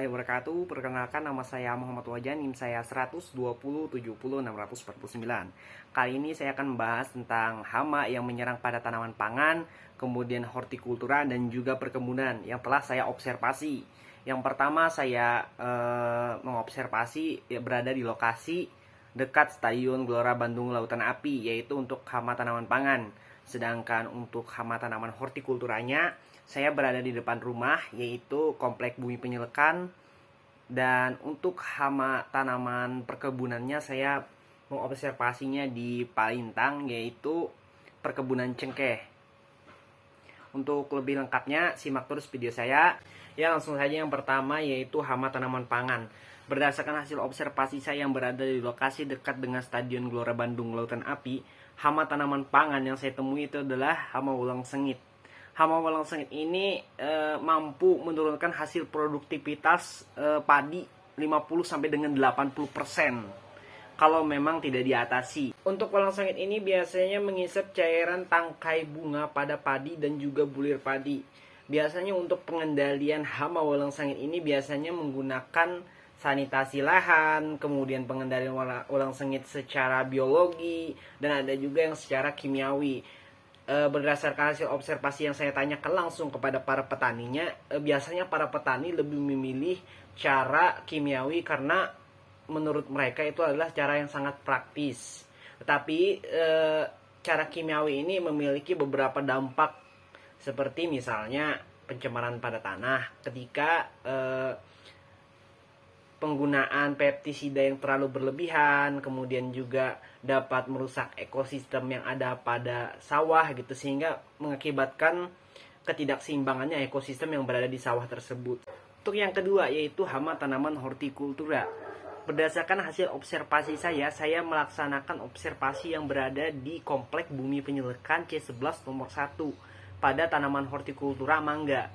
warahmatullahi wabarakatuh. Perkenalkan, nama saya Muhammad Wajan, NIM saya 120700649. Kali ini saya akan membahas tentang hama yang menyerang pada tanaman pangan, kemudian hortikultura dan juga perkebunan yang telah saya observasi. Yang pertama, saya mengobservasi berada di lokasi dekat Stadion Gelora Bandung Lautan Api, yaitu untuk hama tanaman pangan. Sedangkan untuk hama tanaman hortikulturanya, saya berada di depan rumah, yaitu Komplek Bumi Penyelekan. Dan untuk hama tanaman perkebunannya, saya mengobservasinya di Palintang, yaitu perkebunan cengkeh. Untuk lebih lengkapnya, simak terus video saya. Ya, langsung saja yang pertama, yaitu hama tanaman pangan. Berdasarkan hasil observasi saya yang berada di lokasi dekat dengan Stadion Gelora Bandung Lautan Api, hama tanaman pangan yang saya temui itu adalah hama ulang sengit. Hama walang sengit ini mampu menurunkan hasil produktivitas padi 50 sampai dengan 80% kalau memang tidak diatasi. Untuk walang sengit ini biasanya mengisap cairan tangkai bunga pada padi dan juga bulir padi. Biasanya untuk pengendalian hama walang sengit ini biasanya menggunakan sanitasi lahan, kemudian pengendalian walang sengit secara biologi, dan ada juga yang secara kimiawi. Berdasarkan hasil observasi yang saya tanyakan langsung kepada para petaninya, biasanya para petani lebih memilih cara kimiawi karena menurut mereka itu adalah cara yang sangat praktis. Tetapi cara kimiawi ini memiliki beberapa dampak, seperti misalnya pencemaran pada tanah ketika penggunaan pestisida yang terlalu berlebihan, kemudian juga dapat merusak ekosistem yang ada pada sawah gitu, sehingga mengakibatkan ketidakseimbangannya ekosistem yang berada di sawah tersebut. Untuk yang kedua, yaitu hama tanaman hortikultura. Berdasarkan hasil observasi saya melaksanakan observasi yang berada di Komplek Bumi Penyelekan C11 nomor 1 pada tanaman hortikultura mangga.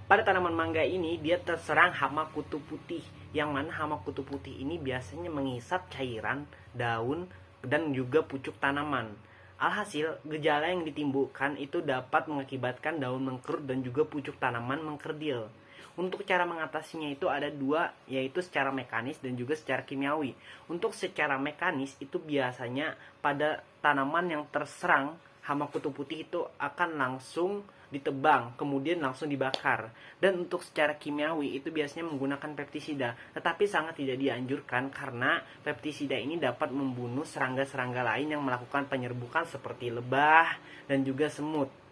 Pada tanaman mangga ini dia terserang hama kutu putih, yang mana hama kutu putih ini biasanya mengisap cairan, daun, dan juga pucuk tanaman. Alhasil, gejala yang ditimbulkan itu dapat mengakibatkan daun mengkerut dan juga pucuk tanaman mengkerdil. Untuk cara mengatasinya itu ada dua, yaitu secara mekanis dan juga secara kimiawi. Untuk secara mekanis itu biasanya pada tanaman yang terserang hama kutu putih itu akan langsung ditebang, kemudian langsung dibakar. Dan untuk secara kimiawi itu biasanya menggunakan pestisida, tetapi sangat tidak dianjurkan karena pestisida ini dapat membunuh serangga-serangga lain yang melakukan penyerbukan seperti lebah dan juga semut.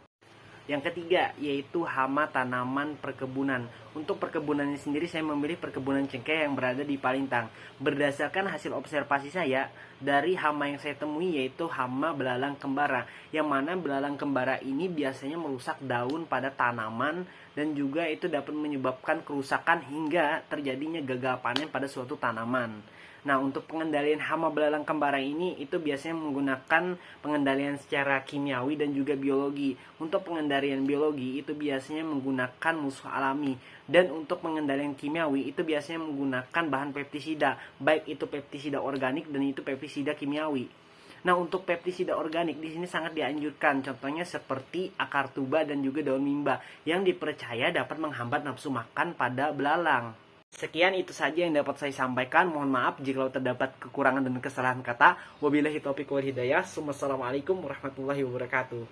Yang ketiga, yaitu hama tanaman perkebunan. Untuk perkebunannya sendiri, saya memilih perkebunan cengkeh yang berada di Palintang. Berdasarkan hasil observasi saya, dari hama yang saya temui yaitu hama belalang kembara. Yang mana belalang kembara ini biasanya merusak daun pada tanaman dan juga itu dapat menyebabkan kerusakan hingga terjadinya gagal panen pada suatu tanaman. Nah, untuk pengendalian hama belalang kembara ini itu biasanya menggunakan pengendalian secara kimiawi dan juga biologi. Untuk pengendalian biologi itu biasanya menggunakan musuh alami, dan untuk pengendalian kimiawi itu biasanya menggunakan bahan pestisida, baik itu pestisida organik dan itu pestisida kimiawi. Nah, untuk pestisida organik di sini sangat dianjurkan, contohnya seperti akar tuba dan juga daun mimba yang dipercaya dapat menghambat nafsu makan pada belalang. Sekian itu saja yang dapat saya sampaikan. Mohon maaf jika terdapat kekurangan dan kesalahan kata. Wabillahi taufiq wal hidayah. Wassalamualaikum warahmatullahi wabarakatuh.